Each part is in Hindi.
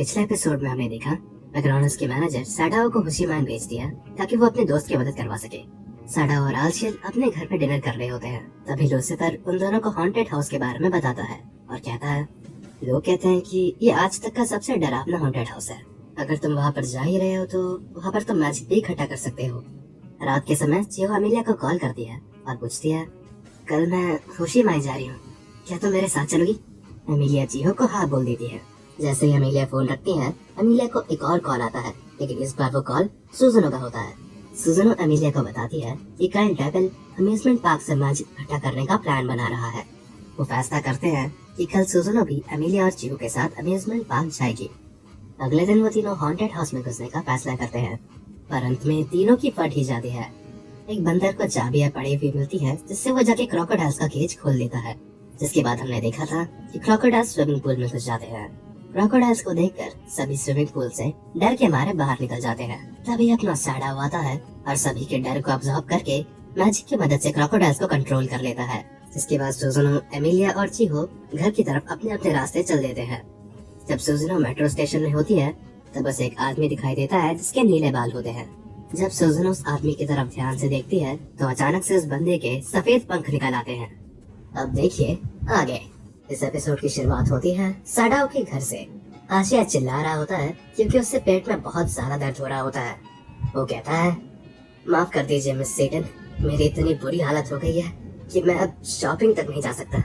पिछले एपिसोड में हमने देखा मैकडॉनल्ड्स के मैनेजर साडाओ को हुशीमान भेज दिया ताकि वो अपने दोस्त की मदद करवा सके। साडाओ और आलशियल अपने घर पे डिनर कर रहे होते हैं। तभी लूसीफर उन दोनों को हॉन्टेड हाउस के बारे में बताता है और कहता है, लोग कहते हैं कि ये आज तक का सबसे डरावना हॉन्टेड हाउस है। अगर तुम वहाँ पर जा ही रहे हो तो वहाँ पर तुम मैजिक भी इकट्ठा कर सकते हो। रात के समय चिहो अमीलिया को कॉल करती है और पूछती है, कल मैं हुशीमाई जा रही हूँ, क्या तुम मेरे साथ चलोगी? अमीलिया चिहो को हाँ बोल देती है। जैसे ही अमीलिया फोन रखती है, अमीलिया को एक और कॉल आता है, लेकिन इस बार वो कॉल सुजुनो का होता है। सुजुनो अमीलिया को बताती है कि कल डेविल अम्यूजमेंट पार्क से मैजिक इकट्ठा करने का प्लान बना रहा है। वो फैसला करते हैं कि कल सुजुनो भी अमीलिया और चिहो के साथ अम्यूजमेंट पार्क जाएगी। अगले दिन वो तीनों हॉन्टेड हाउस में घुसने का फैसला करते हैं, पर अंत में तीनों की फट ही जाती है। एक बंदर को चाबियां पड़ी हुई मिलती है, जिससे वो जाके क्रोकोडाइल्स का केज खोल देता है। जिसके बाद हमने देखा था कि क्रोकोडाइल्स स्विमिंग पूल में घुस जाते हैं। क्रोकोडाइल्स को देखकर सभी स्विमिंग पूल से डर के मारे बाहर निकल जाते हैं। तभी अपना साडाओ आता है और सभी के डर को अब्सॉर्ब करके मैजिक की मदद से क्रोकोडाइल्स को कंट्रोल कर लेता है। जिसके बाद सुजुनो, एमिलिया और चिहो घर की तरफ अपने अपने रास्ते चल देते हैं। जब सुजुनो मेट्रो स्टेशन में होती है तब बस एक आदमी दिखाई देता है जिसके नीले बाल होते हैं। जब सुजुनो उस आदमी की तरफ ध्यान से देखती है तो अचानक से उस बंदे के सफेद पंख निकल आते हैं। अब देखिए आगे। इस एपिसोड की शुरुआत होती है साडाओ के घर से। आशिया चिल्ला रहा होता है क्योंकि उससे पेट में बहुत ज्यादा दर्द हो रहा होता है। वो कहता है, माफ कर दीजिए मिस सेटन, मेरी इतनी बुरी हालत हो गई है कि मैं अब शॉपिंग तक नहीं जा सकता।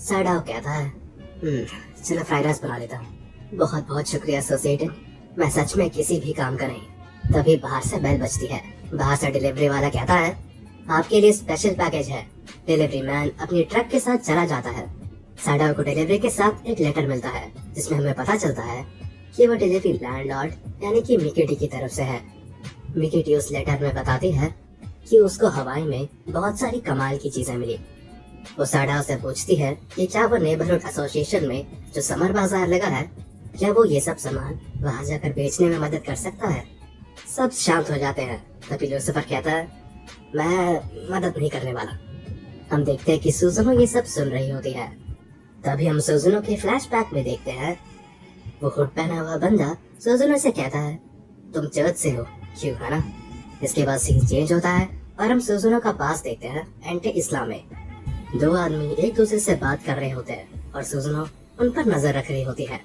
साडाओ कहता है, चलो फ्राइड राइस बना लेता हूँ। बहुत बहुत शुक्रिया सर सेटन, मैं सच में किसी भी काम का नहीं। तभी बाहर से बेल बजती है। बाहर से डिलीवरी वाला कहता है, आपके लिए स्पेशल पैकेज है। डिलीवरी मैन अपनी ट्रक के साथ चला जाता है। साडाओ को डिलीवरी के साथ एक लेटर मिलता है जिसमें हमें पता चलता है कि वो डिलीवरी लैंडलॉर्ड यानी कि मिकीटी की तरफ से है। मिकीटी उस लेटर में बताती है कि उसको हवाई में बहुत सारी कमाल की चीजें मिली। वो साडाओ से पूछती है कि क्या वो नेबरहुड एसोसिएशन में जो समर बाजार लगा है, क्या वो ये सब सामान वहाँ जाकर बेचने में मदद कर सकता है? सब शांत हो जाते हैं। तभी लूसीफर कहता है, मैं मदद नहीं करने वाला। हम देखते हैं कि सुजुनो ये सब सुन रही होती है। तभी हम सुजुनो के फ्लैशबैक में देखते हैं वो हुड पहना हुआ बंदा सुजुनो से कहता है, तुम चर्च से हो क्यों, है ना? इसके बाद सीन चेंज होता है और हम सुजुनो का पास देखते हैं एंटी इस्लाम में। दो आदमी एक दूसरे से बात कर रहे होते हैं और सुजुनो उन पर नजर रख रही होती है।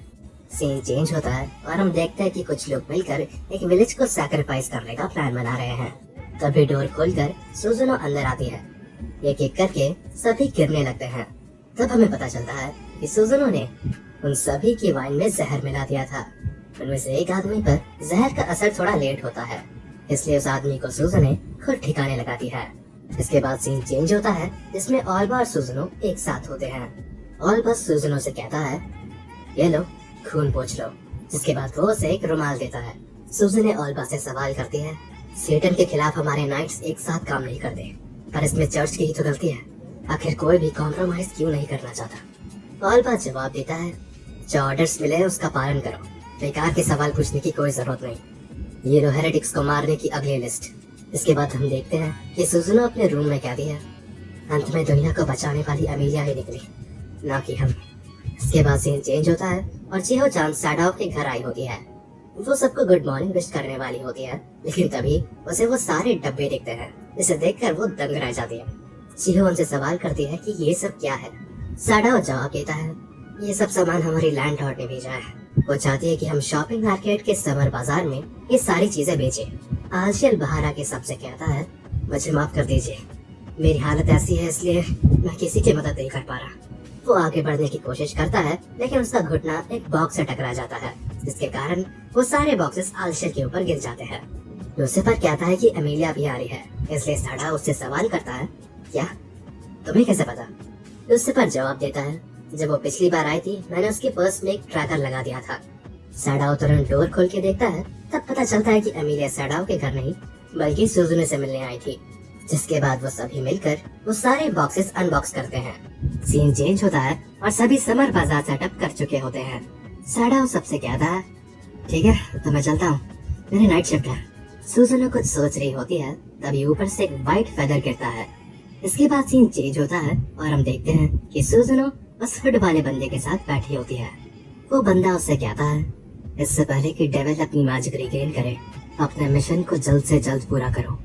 सीन चेंज होता है और हम देखते हैं कि कुछ लोग मिलकर एक विलेज को सैक्रिफाइस करने का प्लान बना रहे हैं। तभी डोर खोलकर सुजुनो अंदर आती है। एक एक करके सभी गिरने लगते हैं। तब हमें पता चलता है कि सुजुनो ने उन सभी की वाइन में जहर मिला दिया था। उनमें से एक आदमी पर जहर का असर थोड़ा लेट होता है, इसलिए उस आदमी को सुजुनो खुद ठिकाने लगाती है। इसके बाद सीन चेंज होता है जिसमें ऑल्बा और सुजुनो एक साथ होते हैं। ऑल्बा सुजुनो से कहता है, ये लो खून पोंछ लो। जिसके बाद वो उसे एक रुमाल देता है। सुजुनो ऑल्बा से सवाल करती है, सेटन के खिलाफ हमारे नाइट्स एक साथ काम नहीं करते, पर इसमें चर्च की ही तो गलती है। आखिर कोई भी कॉम्प्रोमाइज क्यों नहीं करना चाहता? ऑल्बा जवाब देता है, जो ऑर्डर्स मिले उसका पालन करो, बेकार के सवाल पूछने की कोई जरूरत नहीं। ये लो हेरेटिक्स को मारने की अगली लिस्ट। इसके बाद हम देखते हैं कि सुजुनो अपने रूम में कैदी है। अंत में दुनिया को बचाने वाली अमीलिया ही निकली, ना कि हम। इसके बाद सीन चेंज होता है और चिहो चान साडाओ के घर आई होती है। वो सबको गुड मॉर्निंग विश करने वाली होती है, लेकिन तभी उसे वो सारे डब्बे दिखते हैं, जिसे देखकर वो दंग रह जाती है। चिहो उनसे सवाल करती है कि ये सब क्या है। साडाओ जवाब देता है, ये सब सामान हमारी लैंडलॉर्ड ने भेजा है। वो चाहती है कि हम शॉपिंग मार्केट के समर बाजार में ये सारी चीजें बेचें। आलशियल बाहर आके सबसे कहता है, मुझे माफ कर दीजिए, मेरी हालत ऐसी है इसलिए मैं किसी की मदद नहीं कर पा रहा। वो आगे बढ़ने की कोशिश करता है, लेकिन उसका घुटना एक बॉक्स से टकरा जाता है, जिसके कारण वो सारे बॉक्सेस आलशियल के ऊपर गिर जाते हैं। लूसीफर कहता है कि अमीलिया भी आ रही है, इसलिए साडाओ उससे सवाल करता है, क्या तुम्हें कैसे पता? लूसीफर जवाब देता है, जब वो पिछली बार आई थी मैंने उसके पर्स में एक ट्रैकर लगा दिया था। साडाओ तुरंत डोर खोल के देखता है, तब पता चलता है कि अमीलिया साडाओ के घर नहीं बल्कि सुजुनो से मिलने आई थी। जिसके बाद वो सभी मिलकर वो सारे बॉक्सेस अनबॉक्स करते हैं। सीन चेंज होता है और सभी समर बाजार सेटअप कर चुके होते हैं। साडाओ सबसे कहता है, ठीक है तो मैं चलता हूँ, मेरी नाइट शिफ्ट है। सुजुनो कुछ सोच रही होती है, तभी ऊपर से एक व्हाइट फेदर गिरता है। इसके बाद सीन चेंज होता है और हम देखते हैं कि सुजुनो उस हुड वाले बंदे के साथ बैठी होती है। वो बंदा उससे कहता है, इससे पहले कि डेविल अपनी मैजिक रिगेन करे, अपने मिशन को जल्द से जल्द पूरा करो।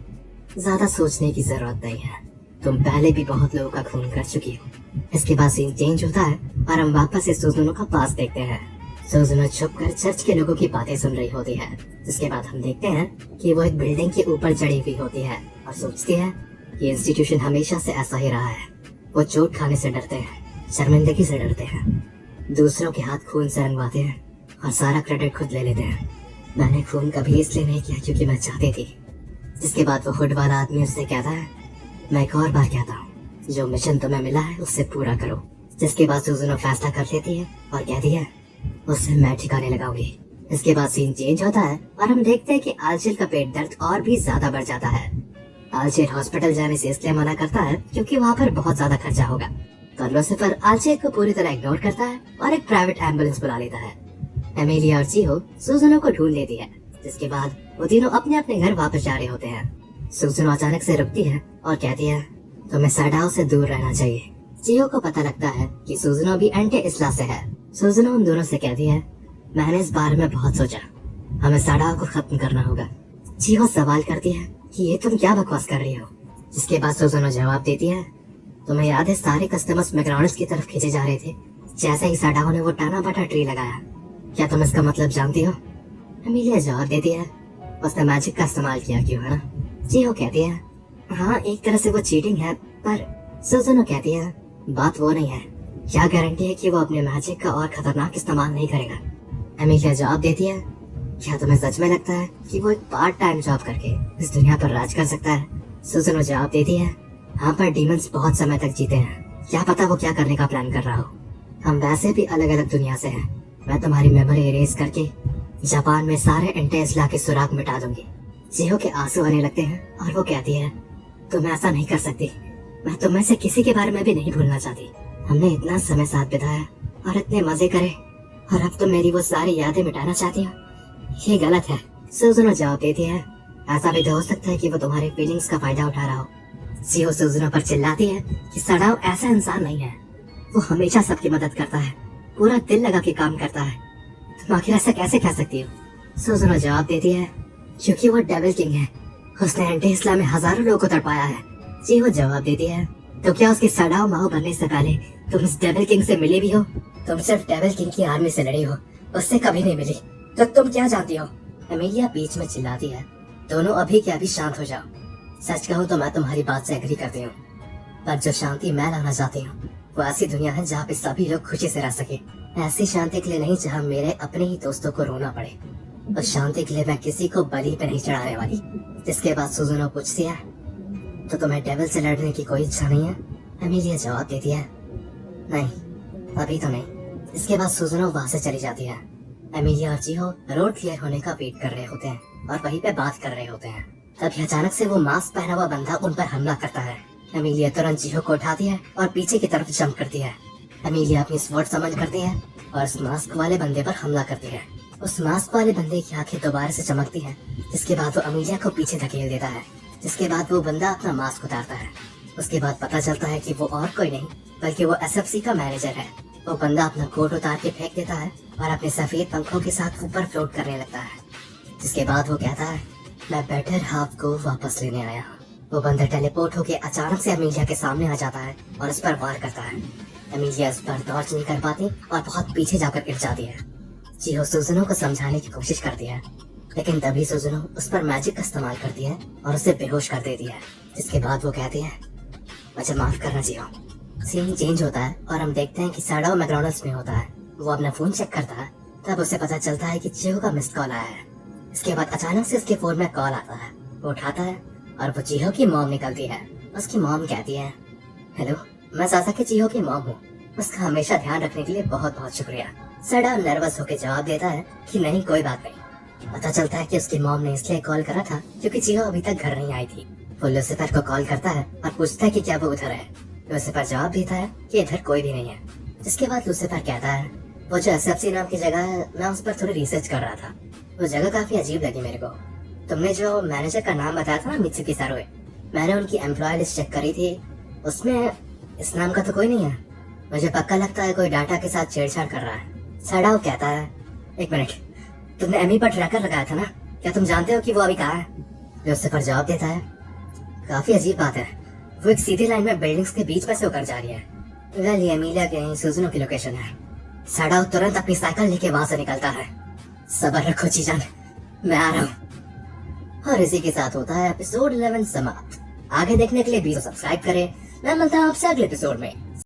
ज्यादा सोचने की जरूरत नहीं है, तुम पहले भी बहुत लोगों का खून कर चुकी हो। इसके बाद सीन चेंज होता है और हम वापस से सुजुनो का पास देखते हैं। सुजुनो छुप कर चर्च के लोगों की बातें सुन रही होती है, जिसके बाद हम देखते हैं कि वो एक बिल्डिंग के ऊपर चढ़ी हुई होती है और सोचती है कि इंस्टीट्यूशन हमेशा से ऐसा ही रहा है। वो चोट खाने से डरते हैं, शर्मिंदगी से डरते हैं, दूसरों के हाथ खून से रंगवाते हैं और सारा क्रेडिट खुद ले लेते हैं। मैंने खून कभी इसलिए नहीं किया क्योंकि मैं चाहती थी। जिसके बाद वो हुड वाला आदमी उससे कहता है, मैं एक और बार कहता हूँ, जो मिशन तुम्हें मिला है उससे पूरा करो। जिसके बाद सुजुनो फैसला कर लेती है और कहती है, उससे मैं ठिकाने लगाऊंगी। इसके बाद सीन चेंज होता है और हम देखते हैं कि आलचेल का पेट दर्द और भी ज्यादा बढ़ जाता है। आलचेल हॉस्पिटल जाने से इसलिए मना करता है क्योंकि वहाँ पर बहुत ज्यादा खर्चा होगा। तो लूसीफर आलचेल को पूरी तरह इग्नोर करता है और एक प्राइवेट एम्बुलेंस बुला लेता है। एमिलिया और चिहो सुजुनो को ढूंढ लेती है। जिसके बाद वो तीनों अपने अपने घर वापस जा रहे होते हैं। सुजुनो अचानक से रुकती है और कहती है, तुम्हें सैडाओ से दूर रहना चाहिए। चिहो को पता लगता है कि सुजुनो भी एंटी इस्ला से है। सुजुनो उन दोनों से कहती है, मैंने इस बारे में बहुत सोचा, हमें सैडाओ को खत्म करना होगा। चिहो सवाल करती है कि ये तुम क्या बकवास कर रही हो। जिसके बाद सुजुनो जवाब देती है, तुम्हें याद है सारे कस्टमर्स मैकडॉनल्ड्स की तरफ खींचे जा रहे थे जैसे ही सैडाओ ने वो टाना बाटा ट्री लगाया। क्या तुम इसका मतलब जानती हो? एमिलिया जवाब देती है, उसने मैजिक का इस्तेमाल किया क्यों, है ना? चिहो कहती है, हाँ एक तरह से वो चीटिंग है, पर सुजुनो कहती है, बात वो नहीं है, क्या गारंटी है कि वो अपने मैजिक का और खतरनाक इस्तेमाल नहीं करेगा। एमिलिया जवाब देती है, क्या तुम्हें सच में लगता है कि वो एक पार्ट टाइम जॉब करके इस दुनिया पर राज कर सकता है? सुजुनो जवाब देती है, हाँ पर डीमंस बहुत समय तक जीते हैं, क्या पता वो क्या करने का प्लान कर रहा हो। हम वैसे भी अलग अलग दुनिया से हैं। मैं तुम्हारी मेमोरी इरेज करके जापान में सारे इंटेस्ला के सुराग मिटा दूंगी। चिहो के आंसू आने लगते हैं और वो कहती है, तुम ऐसा नहीं कर सकती, मैं तुम्हें से किसी के बारे में भी नहीं भूलना चाहती। हमने इतना समय साथ बिताया और इतने मजे करे, और अब तुम मेरी वो सारी यादें मिटाना चाहती हो, ये गलत है। सुजुनो जवाब देती है, ऐसा भी तो हो सकता है कि वो तुम्हारी फीलिंग्स का फायदा उठा रहा हो। चिहो सुजुनो पर चिल्लाती है कि सैडाओ ऐसा इंसान नहीं है, वो हमेशा सबकी मदद करता है, पूरा दिल लगा के काम करता है। तुम आखिर ऐसा कैसे कह सकती हो? सुजुनो जवाब देती है, क्योंकि वो डेविल किंग है, उसने एंटी-इस्लाम में हजारों लोगों को तड़पाया है। चिहो जवाब देती है, तो क्या उसकी सैडाओ माओ बनने से पहले तुम इस डेविल किंग से मिली भी हो? तुम सिर्फ डेविल किंग की आर्मी से लड़ी हो, उससे कभी नहीं मिली, तो तुम क्या जानती हो? एमिलिया बीच में चिल्लाती है, दोनों अभी के अभी शांत हो जाओ। सच कहूँ तो मैं तुम्हारी बात से एग्री करती हूँ, पर जो शांति मैं लाना चाहती हूँ वो ऐसी दुनिया है जहाँ पे सभी लोग खुशी से रह सके। ऐसी शांति के लिए नहीं जहाँ मेरे अपने ही दोस्तों को रोना पड़े। उस शांति के लिए मैं किसी को बलि पे नहीं चढ़ाने वाली। जिसके बाद सुजुनो पूछती है, तो तुम्हें डेविल से लड़ने की कोई इच्छा नहीं है? एमिलिया जवाब देती है, नहीं अभी तो नहीं। इसके बाद सुजुनो वहाँ से चली जाती है। एमिलिया और चिहो रोड क्लियर होने का वेट कर रहे होते हैं और वहीं पे बात कर रहे होते हैं। तभी अचानक से वो मास्क पहना हुआ बंदा उन पर हमला करता है। एमिलिया तुरंत चिहो को उठाती है और पीछे की तरफ जंप करती है। एमिलिया अपनी स्वॉर्ड समझ करती है और उस मास्क वाले बंदे पर हमला करती है। उस मास्क वाले बंदे की आंखें दोबारा से चमकती हैं। जिसके बाद वो एमिलिया को पीछे धकेल देता है। जिसके बाद वो बंदा अपना मास्क उतारता है। उसके बाद पता चलता है कि वो और कोई नहीं बल्कि वो एसएफसी का मैनेजर है। वो बंदा अपना कोट उतार के फेंक देता है और अपने सफेद पंखों के साथ ऊपर फ्लोट करने लगता है। जिसके बाद वो कहता है, मैं बेटर हाफ को वापस लेने आया हूँ। वो बंदा टेलीपोर्ट होके अचानक से एमिलिया के सामने आ जाता है और उस पर वार करता है। एमिलिया उस पर डॉज नहीं कर पाती और बहुत पीछे जाकर गिर जाती है। चिहो सुजुनो को समझाने की कोशिश करती है, लेकिन तभी सुजुनो उस पर मैजिक का इस्तेमाल करती है और उसे बेहोश कर देती है। जिसके बाद वो कहती है, मुझे माफ करना चिहो। सीन चेंज होता है और हम देखते हैं कि सैडाओ मैकडॉनल्ड्स में होता है। वो अपना फोन चेक करता है, तब उसे पता चलता है कि चिहो का मिस्ड कॉल आया है। इसके बाद अचानक से उसके फोन में कॉल आता है। वो उठाता है और वो चिहो की मॉम निकलती है। उसकी मॉम कहती है, हेलो, मैं सासाकी चिहो की मॉम हूँ। उसका हमेशा ध्यान रखने के लिए बहुत बहुत शुक्रिया। सैडाओ नर्वस होकर जवाब देता है कि नहीं कोई बात नहीं। पता चलता है कि उसकी मॉम ने इसलिए कॉल करा था क्योंकि चिहो अभी तक घर नहीं आई थी। वो लूसीफर को कॉल करता है और पूछता है कि क्या वो उधर है। लूसीफर जवाब देता है कि इधर कोई भी नहीं है। जिसके बाद लूसीफर कहता है, वो जो एसएफसी नाम की जगह है, मैं उस पर थोड़ी रिसर्च कर रहा था। वो जगह काफी अजीब लगी मेरे को। तुमने जो मैनेजर का नाम बताया था ना, मित्सुकी सारुए, मैंने उनकी एम्प्लॉय लिस्ट चेक करी थी, उसमें इस नाम का तो कोई नहीं है। मुझे पक्का लगता है कोई डाटा के साथ छेड़छाड़ कर रहा है। सैडाओ कहता है, एक मिनट, तुमने एमी पर ट्रैकर लगाया था ना, क्या तुम जानते हो कि वो अभी कहाँ है? लूसीफर जवाब देता है, काफी अजीब बात है, वो एक सीधी लाइन में बिल्डिंग्स के बीच में से होकर जा रही है। वेल, ये एमिलिया के सुजुनो की लोकेशन है। सैडाओ तुरंत अपनी साइकिल लेके वहां से निकलता है। सबर रखो चीजान, मैं आ रहा हूँ। और इसी के साथ होता है एपिसोड 11 समाप्त। आगे देखने के लिए भी सब्सक्राइब करें। मैं मिलता हूँ आपसे अगले एपिसोड में।